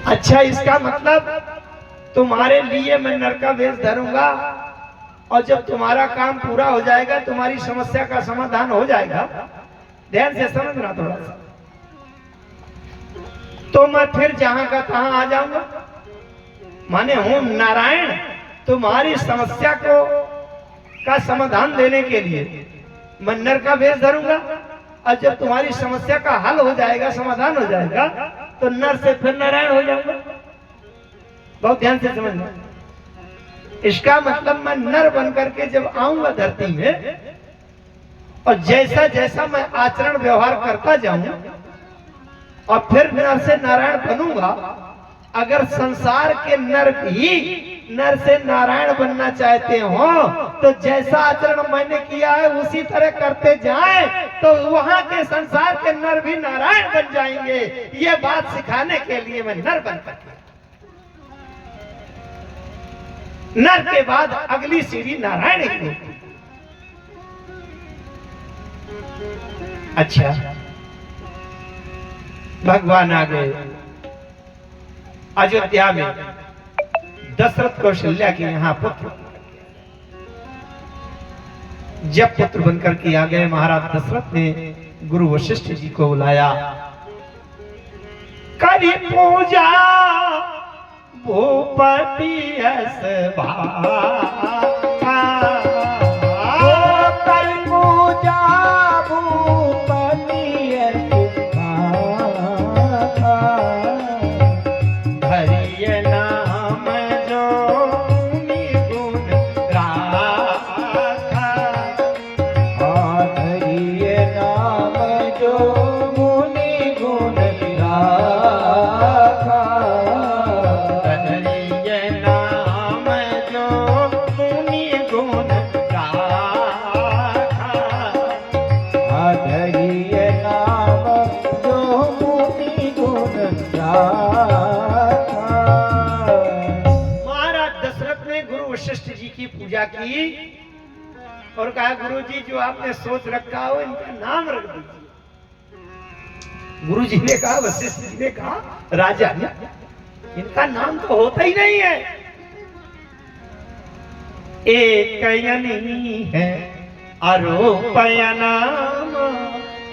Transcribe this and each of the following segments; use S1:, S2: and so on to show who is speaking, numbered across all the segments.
S1: अच्छा, इसका मतलब तुम्हारे लिए मैं नर का वेश धरूंगा और जब तुम्हारा काम पूरा हो जाएगा, तुम्हारी समस्या का समाधान हो जाएगा। ध्यान से समझना थोड़ा सा। तो मैं फिर जहां का तहां आ जाऊंगा, माने हूं नारायण, तुम्हारी समस्या को का समाधान देने के लिए मैं नर का वेश धरूंगा और जब तुम्हारी समस्या का हल हो जाएगा, समाधान हो जाएगा, तो नर से फिर नारायण हो जाऊंगा। बहुत ध्यान से समझना। इसका मतलब मैं नर बनकर के जब आऊंगा धरती में और जैसा जैसा मैं आचरण व्यवहार करता जाऊं और फिर नर से नारायण बनूंगा। अगर संसार के नर भी नर से नारायण बनना चाहते हो तो जैसा आचरण मैंने किया है उसी तरह करते जाएं, तो वहां के संसार के नर भी नारायण बन जाएंगे। ये बात सिखाने के लिए मैं नर बनकर, नर के बाद अगली सीढ़ी नारायण ही होगी। अच्छा, भगवान आ गए अयोध्या में। दशरथ कौशल्या के यहाँ पुत्र, जब पुत्र बनकर के आ गए, महाराज दशरथ ने गुरु वशिष्ठ जी को बुलाया। करी पूजा भूपति यश की और कहा, गुरु जी जो आपने सोच रखा हो इनका नाम रख दीजिए। गुरु जी ने कहा, वशिष्ठ जी ने कहा, राजा इनका नाम तो होता ही नहीं है। एक अनी है अरूपया नाम,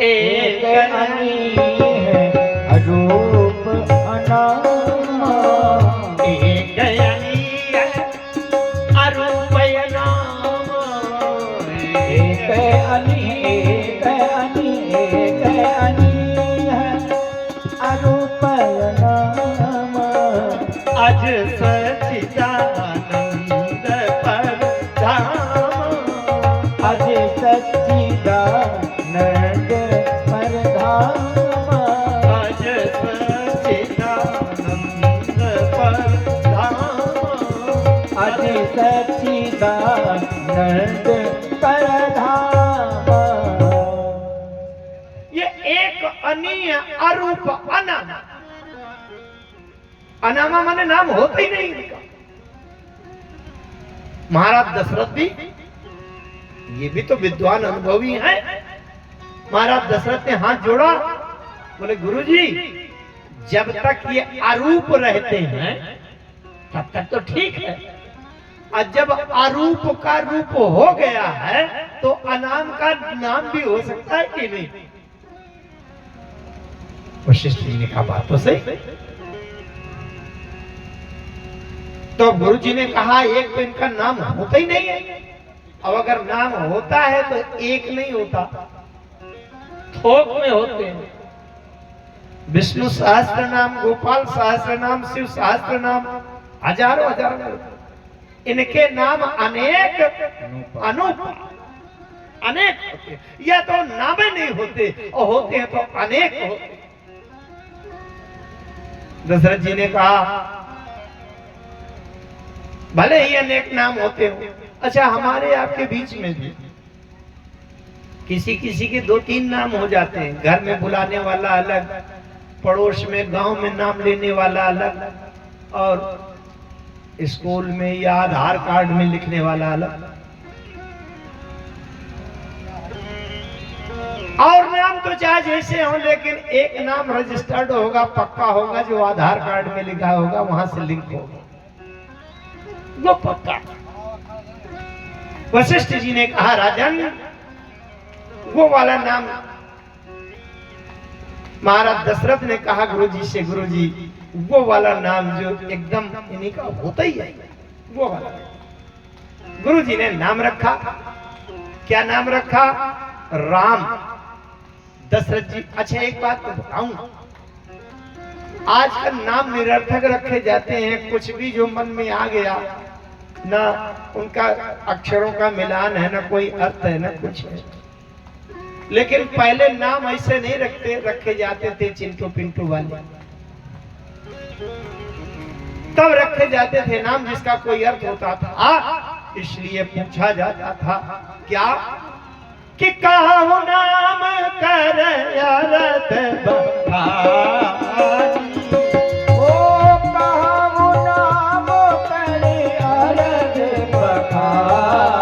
S1: एक अनी है अरूप अनाम, एक अनी है अरूपया नाम, एक अनी है अरूपया नाम। अज सच्चिदानंद पर धाम, अज सच्चिदानंद पर धाम, अज सच्चिदानंद पर धाम, अज सच्चिदानंद पर धाम। ये एक अनी अरूप अनामा। अनामा माने नाम होता ही नहीं इनका। महाराज दशरथ भी, ये भी तो विद्वान अनुभवी हैं। महाराज दशरथ ने हाथ जोड़ा, बोले, गुरुजी जब तक ये अरूप रहते हैं तब तक तो ठीक है, और जब अरूप का रूप हो गया है तो अनाम का नाम भी हो सकता है कि नहीं? वशिष्ठ जी ने कहा, बात तो सही। तो गुरु जी ने कहा, एक तो इनका नाम होता ही नहीं है। अब अगर नाम होता है तो एक नहीं होता, थोक में होते हैं। विष्णु सहस्त्र नाम, गोपाल सहस्त्र नाम, शिव सहस्त्र नाम, हजारों हजारों। इनके नाम अनेक अनूप अनेक होते, या तो नामे नहीं होते और होते हैं तो अनेक होते। दशरथ जी ने कहा, भले ही अनेक नाम होते हो। अच्छा, हमारे आपके बीच में भी किसी किसी के 2-3 नाम हो जाते हैं। घर में बुलाने वाला अलग, पड़ोस में गांव में नाम लेने वाला अलग, और स्कूल में या आधार कार्ड में लिखने वाला अलग। और नाम तो चाहे जैसे हो, लेकिन एक नाम रजिस्टर्ड होगा, पक्का होगा, जो आधार कार्ड में लिखा होगा वहां से लिंक होगा, वो पक्का। वशिष्ठ जी ने कहा राजन, वो वाला नाम। महाराज दशरथ ने कहा गुरुजी से, गुरुजी वो वाला नाम जो एकदम इन्हीं का होता ही है, वो वाला। गुरुजी ने नाम रखा। क्या नाम रखा? राम। दशरथ जी, अच्छा एक बात तो बताऊं, आजकल नाम निरर्थक रखे जाते हैं, कुछ भी जो मन में आ गया, ना उनका अक्षरों का मिलान है, ना कोई अर्थ है, ना कुछ है। लेकिन पहले नाम ऐसे नहीं रखे जाते थे चिंटू पिंटू वाले। तब रखे जाते थे नाम जिसका कोई अर्थ होता था। इसलिए पूछा जाता था क्या कि कहूँ नाम कर अर्थ बखानी, ओ कहूँ नाम कर अर्थ बखानी,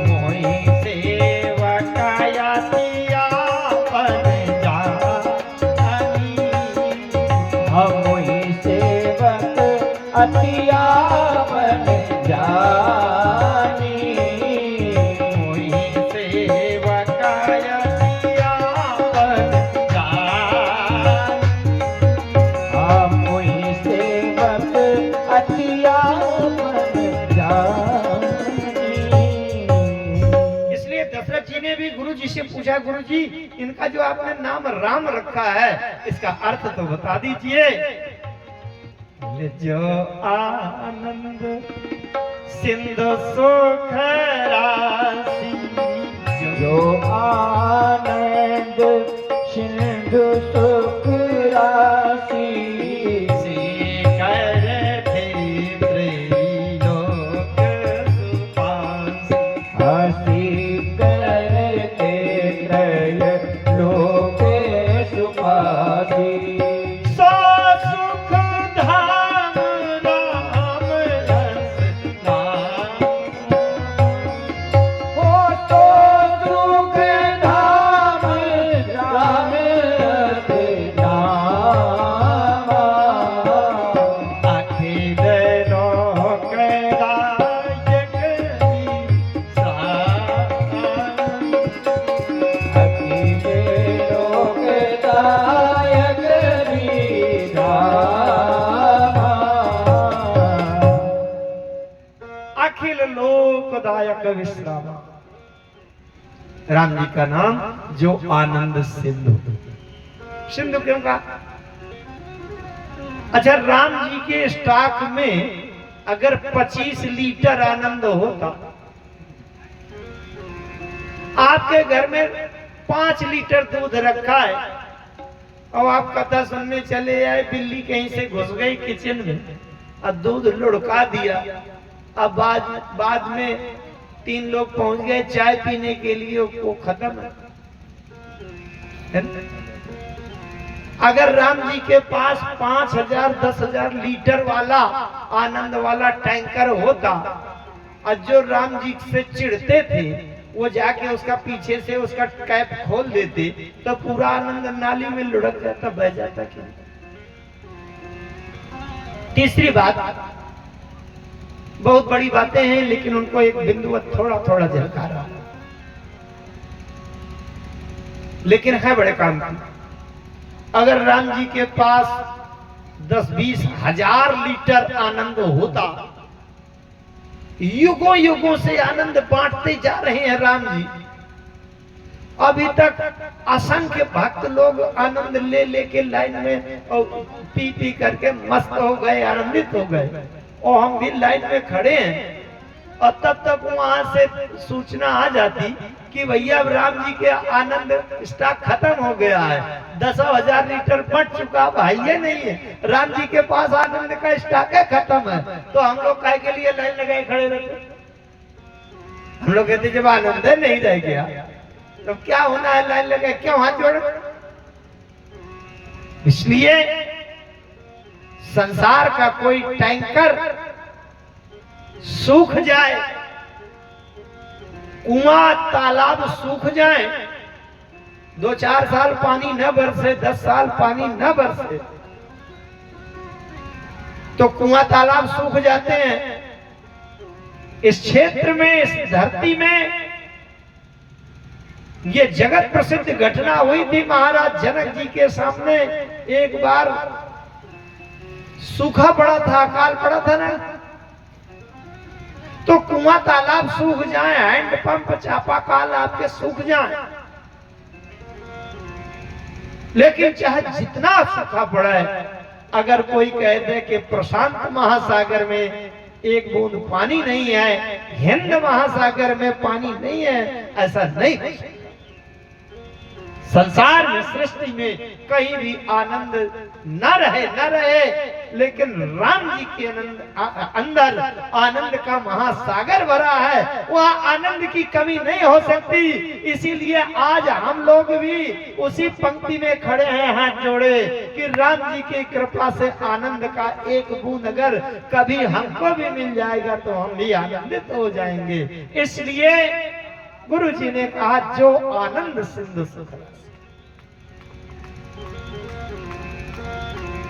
S1: मोहि सेवकाया तियापन जानी, मोहि सेवक अतियापन जानी, गुरुजी से पूछा, गुरुजी इनका जो आपने नाम राम रखा है, इसका अर्थ तो बता दीजिए। जो आनंद सिंधु सुख राशि, जो आनंद सिंधु सुख राशि, से करते त्रैलोक सुपासी, हसी विश्राम। राम जी का नाम जो आनंद सिंधु। सिंधु क्यों कहा? अच्छा, राम जी के स्टॉक में अगर 25 लीटर आनंद होता, आपके घर में 5 लीटर दूध रखा है, और आप कथा सुनने चले आए, बिल्ली कहीं से घुस गई किचन में और दूध लुढ़का दिया। अब बाद में 3 लोग पहुंच गए चाय पीने के लिए, वो खत्म है। अगर राम जी के पास 5000 10,000 लीटर वाला आनंद वाला टैंकर होता, और जो राम जी से चिढ़ते थे वो जाके उसका पीछे से उसका कैप खोल देते, तो पूरा आनंद नाली में लुढ़क जाता, बह जाता। क्यों? तीसरी बात, बहुत बड़ी बातें हैं लेकिन उनको एक बिंदु थोड़ा थोड़ा झलका रहा, लेकिन है बड़े काम की। अगर राम जी के पास 10-20 हजार लीटर आनंद होता, युगों युगों से आनंद बांटते जा रहे हैं राम जी, अभी तक असंख्य भक्त लोग आनंद ले लेके लाइन में और पी पी करके मस्त हो गए, आनंदित हो गए, और हम भी लाइन में खड़े हैं। और तब तक वहां से सूचना आ जाती कि भैया राम जी के आनंद स्टॉक खत्म हो गया है, 10,000 लीटर बट चुका, भाई ये नहीं है, राम जी के पास आनंद का स्टॉक है, खत्म है। तो हम लोग काय के लिए लाइन लगाए खड़े रहते? हम लोग कहते जब आनंद नहीं रह गया तो क्या होना है, लाइन लगाए क्यों हाथ जोड़े? इसलिए संसार का कोई टैंकर सूख जाए, कुआं तालाब सूख जाए, 2-4 साल पानी न बरसे, 10 साल पानी न बरसे तो कुआं तालाब सूख जाते हैं। इस क्षेत्र में, इस धरती में ये जगत प्रसिद्ध घटना हुई थी। महाराज जनक जी के सामने एक बार सूखा पड़ा था, अकाल पड़ा था ना, तो कुआं तालाब सूख जाए, हैंडपंप चापाकल आपके सूख जाए, लेकिन चाहे जितना सूखा पड़ा है, अगर कोई कह दे कि प्रशांत महासागर में एक बूंद पानी नहीं है, हिंद महासागर में पानी नहीं है, ऐसा नहीं हो सकता। संसार में, सृष्टि में कहीं भी आनंद न रहे, लेकिन राम जी के अंदर आनंद का महासागर भरा है, वह आनंद की कमी नहीं हो सकती। इसीलिए आज हम लोग भी उसी पंक्ति में खड़े हैं हाथ जोड़े कि राम जी की कृपा से आनंद का एक बूंद अगर कभी हमको भी मिल जाएगा तो हम भी आनंदित हो जाएंगे। इसलिए गुरु जी ने कहा, जो आनंद सिंधु सुख,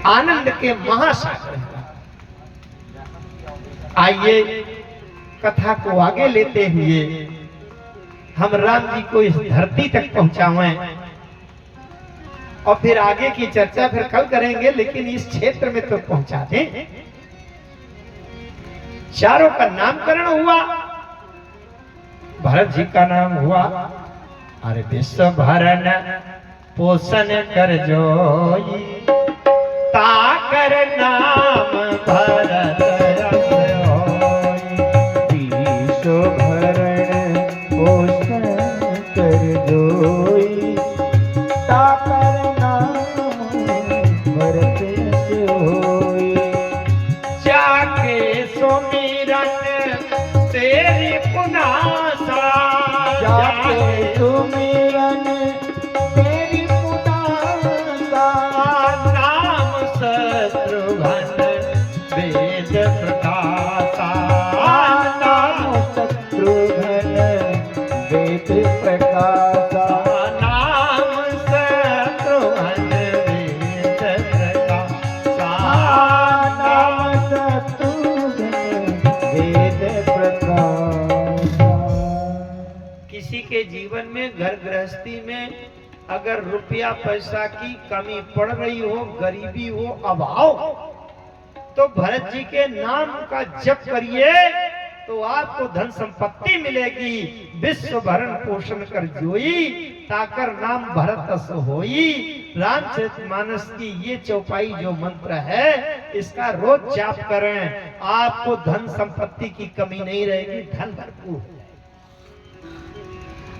S1: आनंद के महासागर है। आइए कथा को आगे लेते हुए हम राम जी को इस धरती तक पहुंचाएं और फिर आगे की चर्चा फिर कल करेंगे, लेकिन इस क्षेत्र में तो पहुंचा दें। चारों का नामकरण हुआ, भरत जी का नाम हुआ, अरे विश्व भरण पोषण कर जोई, ताकर नाम भरत रस होई, विश्व भरण पोषण कर जोई, ताकर नाम भरत रस होई, जाके सुमिरन तेरी पुनासा, जाके सुमिरन तेरी पुनासा, नाम शत्रुघ्न वेद प्रकाशा, नाम शत्रुघ्न वेद प्रकाशा, नाम शत्रुघ्न वेद प्रकाशा, नाम शत्रुघ्न वेद प्रकाशा। किसी के जीवन में, घर गृहस्थी में अगर रुपया पैसा की कमी पड़ रही हो, गरीबी हो, अभाव, तो भरत जी के नाम का जप करिए तो आपको धन संपत्ति मिलेगी। विश्व भरण पोषण कर जोई, ताकर नाम भरत रस होई। रामचरितमानस की ये चौपाई जो मंत्र है, इसका रोज जाप करें, आपको धन संपत्ति की कमी नहीं रहेगी, धन भरपूर।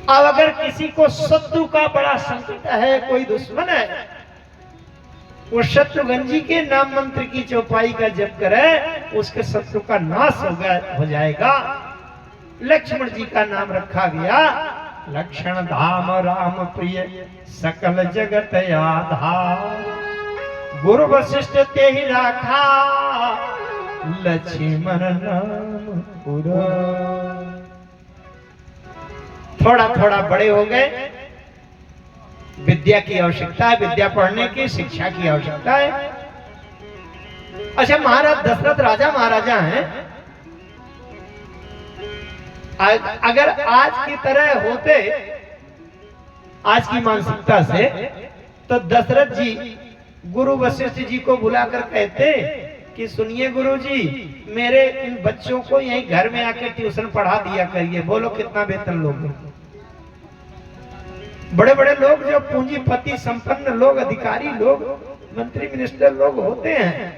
S1: अब अगर किसी को शत्रु का बड़ा संकट है, कोई दुश्मन है, वो शत्रुघ्न जी के नाम मंत्र की चौपाई का जप करे, उसके शत्रु का नाश हो जाएगा। लक्ष्मण जी का नाम रखा गया, लक्ष्मण धाम राम प्रिय सकल जगत आधार, गुरु वशिष्ठ ते ही राखा लक्ष्मण नाम पूरा। थोड़ा थोड़ा बड़े हो गए, विद्या की आवश्यकता है, विद्या पढ़ने की, शिक्षा की आवश्यकता है। अच्छा, महाराज दशरथ राजा महाराजा हैं, अगर आज की तरह होते, आज की मानसिकता से, तो दशरथ जी गुरु वशिष्ठ जी को बुलाकर कहते कि सुनिए गुरु जी, मेरे इन बच्चों को यहीं घर में आके ट्यूशन पढ़ा दिया करिए, बोलो कितना वेतन लोगे। बड़े बड़े लोग, जो पूंजीपति संपन्न लोग, अधिकारी लोग, मंत्री मिनिस्टर लोग होते हैं,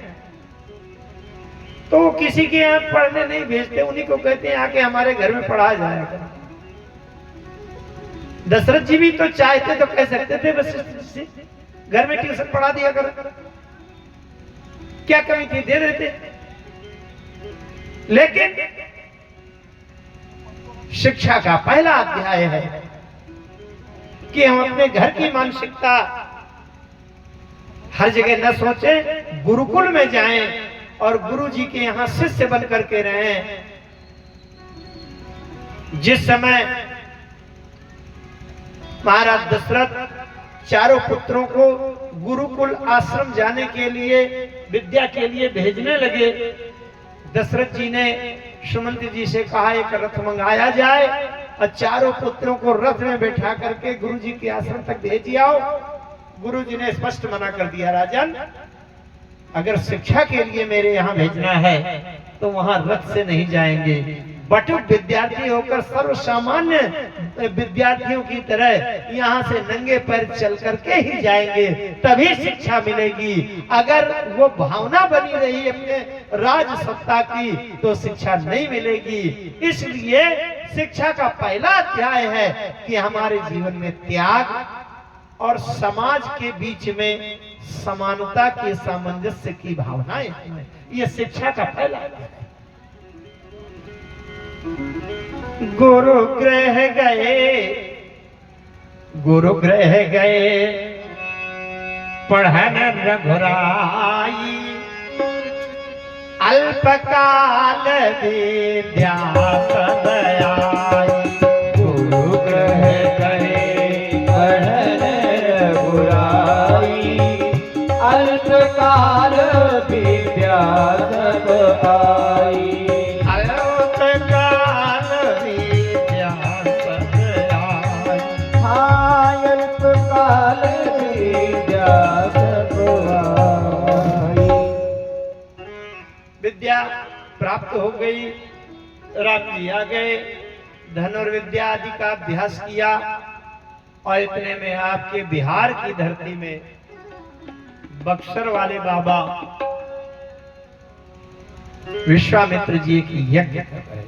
S1: तो किसी के यहाँ पढ़ने नहीं भेजते, उन्हीं को कहते हैं आके हमारे घर में पढ़ा जाएगा। दशरथ जी भी तो चाहते तो कह सकते थे वशिष्ठ से घर में ट्यूशन पढ़ा दिया करो, क्या कमी थी, दे देते। लेकिन शिक्षा का पहला अध्याय है कि हम अपने घर की मानसिकता हर जगह न सोचें, गुरुकुल में जाएं और गुरु जी के यहां शिष्य बन करके रहें। जिस समय महाराज दशरथ चारों पुत्रों को गुरुकुल आश्रम जाने के लिए, विद्या के लिए भेजने लगे। दशरथ जी ने सुमंत जी से कहा एक रथ मंगाया जाए और चारों पुत्रों को रथ में बैठा करके गुरु जी के आश्रम तक भेज आओ। गुरु जी ने स्पष्ट मना कर दिया, राजन अगर शिक्षा के लिए मेरे यहाँ भेजना है तो वहां रथ से नहीं जाएंगे। बटुक विद्यार्थी होकर सर्व सामान्य विद्यार्थियों की तरह यहाँ से नंगे पैर चल करके ही जाएंगे, तभी शिक्षा मिलेगी। अगर वो भावना बनी रही अपने राज सत्ता की तो शिक्षा नहीं मिलेगी। इसलिए शिक्षा का पहला अध्याय है कि हमारे जीवन में त्याग और समाज के बीच में समानता के सामंजस्य की भावनाएं, ये शिक्षा का पहला अध्याय है। गुरु गृह गए पढ़न रघुराई, अल्पकाल विद्या सदयाई।
S2: गुरु गृह गए पढ़न रघुराई, अल्पकाल विद्या सब आई।
S1: विद्या प्राप्त हो गई, राम जी आ गए, धनुर्विद्या आदि का अभ्यास किया और इतने में आपके बिहार की धरती में बक्सर वाले बाबा विश्वामित्र जी की यज्ञ कर रहे थे।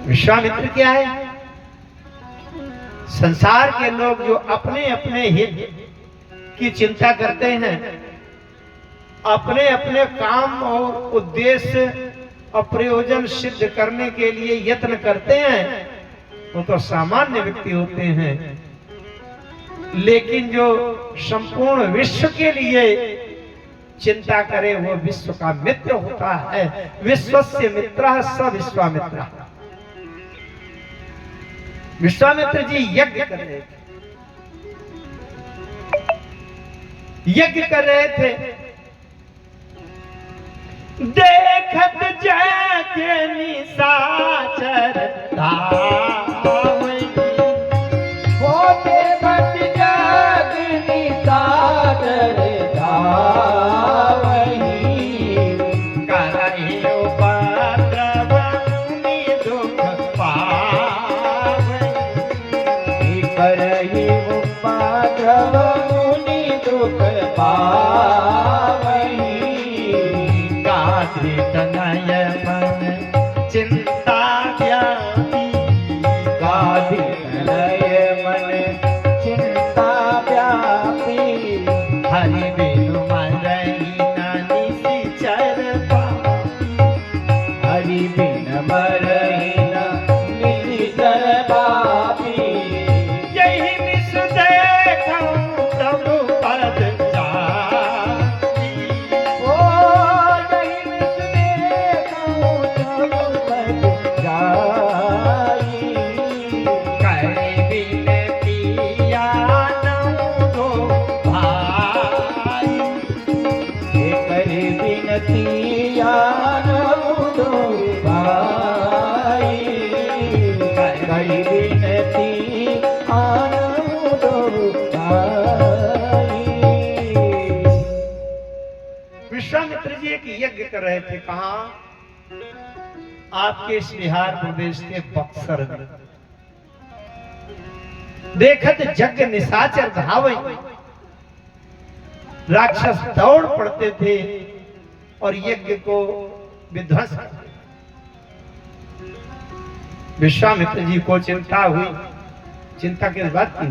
S1: विश्वामित्र क्या है? संसार के लोग जो अपने अपने हित की चिंता करते हैं, अपने अपने काम और उद्देश्य और प्रयोजन सिद्ध करने के लिए यत्न करते हैं, वो तो सामान्य व्यक्ति होते हैं। लेकिन जो संपूर्ण विश्व के लिए चिंता करे वो विश्व का मित्र होता है। विश्वस्य मित्रः स विश्वामित्रः। विश्वामित्र जी यज्ञ कर रहे थे, यज्ञ कर रहे थे। देखत जग निशाचर धावई,
S2: हो देखत जग निशाचर धावई।
S1: करहि उपद्रव मुनि दुख पावई,
S2: करहि उपद्रव मुनि दुख पावई।
S1: तनय मन चिंता व्यापी,
S2: गाधी तनय मन चिंता व्यापी।
S1: हरि बिनु मरहि न निशिचर पापी,
S2: हरि बिन मरहि न निशिचर पापी।
S1: यही विष देखऊं तब पद विश्वामित्र जी एक यज्ञ कर रहे थे। कहां? आपके इस बिहार प्रदेश के बक्सर में। देखत जग निशाचर धावई, राक्षस दौड़ पड़ते थे और यज्ञ को विध्वंस करते। विश्वामित्र जी को चिंता हुई। चिंता किस बात की?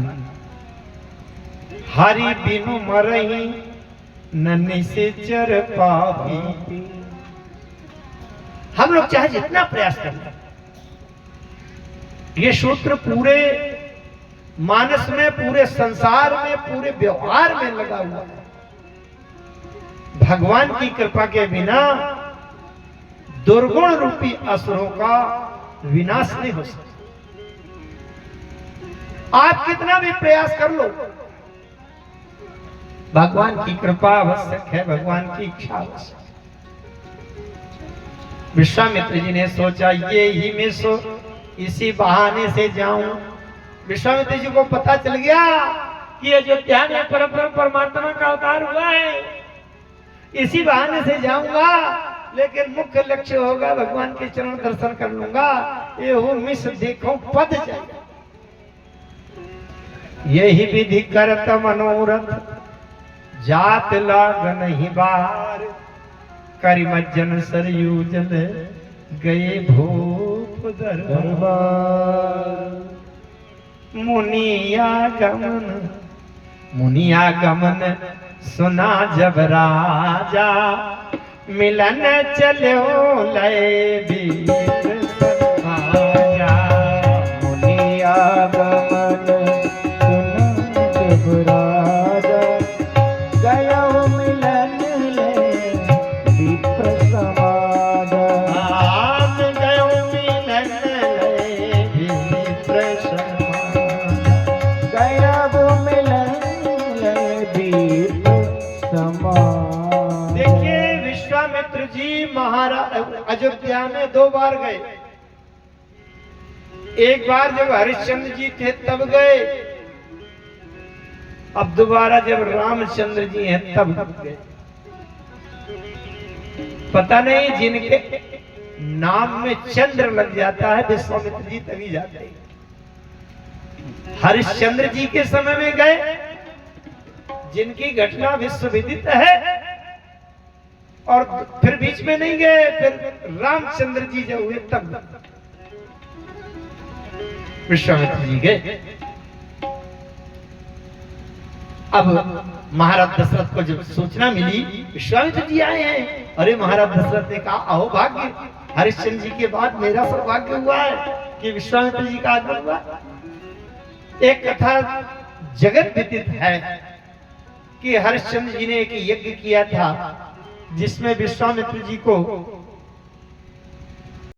S1: हरि बिनु मरहि न निशिचर पापी। हम लोग चाहे जितना प्रयास कर लें, ये सूत्र पूरे मानस में, पूरे संसार में, पूरे व्यवहार में लगा हुआ है। भगवान की कृपा के बिना दुर्गुण रूपी असुरों का विनाश नहीं हो सकता। आप कितना भी प्रयास कर लो, भगवान की कृपा आवश्यक है, भगवान की इच्छा आवश्यक। विश्वामित्र जी ने सोचा ये ही मैं इसी बहाने से जाऊं। विश्वामित्र जी को पता चल गया कि अयोध्या में परमात्मा का अवतार हुआ है, इसी बहाने से जाऊंगा, लेकिन मुख्य लक्ष्य होगा भगवान के चरण दर्शन कर लूंगा। ये हो मिस देखो पद जाए, यही विधि करत मनोरथ, जात लाग नहीं बार, करिमज्जन सरयू जल गए भूप दरबार। मुनिया गमन सुना जब राजा, मिलन चलो लय वीर समाजा।
S2: मुनिया गमन सुना जब राजा, गयो मिलन ले विप्र समाजा।
S1: गयो मिलन ले विप्र समाजा।
S2: गयो मिलन ले विप्र समाजा।
S1: देखिए विश्वामित्र जी महाराज अयोध्या में 2 बार गए। एक बार जब हरिश्चंद्र जी थे तब गए, अब दोबारा जब रामचंद्र जी हैं तब गए। पता नहीं जिनके नाम में चंद्र लग जाता है विश्वामित्र जी तभी जाते हैं। हरिश्चंद्र जी के समय में गए, जिनकी घटना विश्व विदित है, और फिर बीच में नहीं गए, फिर रामचंद्र जी जब हुए तब विश्वामित्र जी गए। अब महाराज दशरथ को जब सूचना मिली विश्वामित्र जी आए हैं, अरे महाराज दशरथ ने कहा अहो भाग्य, हरिश्चंद्र जी के बाद मेरा सौभाग्य हुआ है कि विश्वामित्र जी का आगमन हुआ। एक कथा जगत विदित है कि हरिश्चंद्र जी ने एक यज्ञ किया था जिसमें विश्वामित्र जी को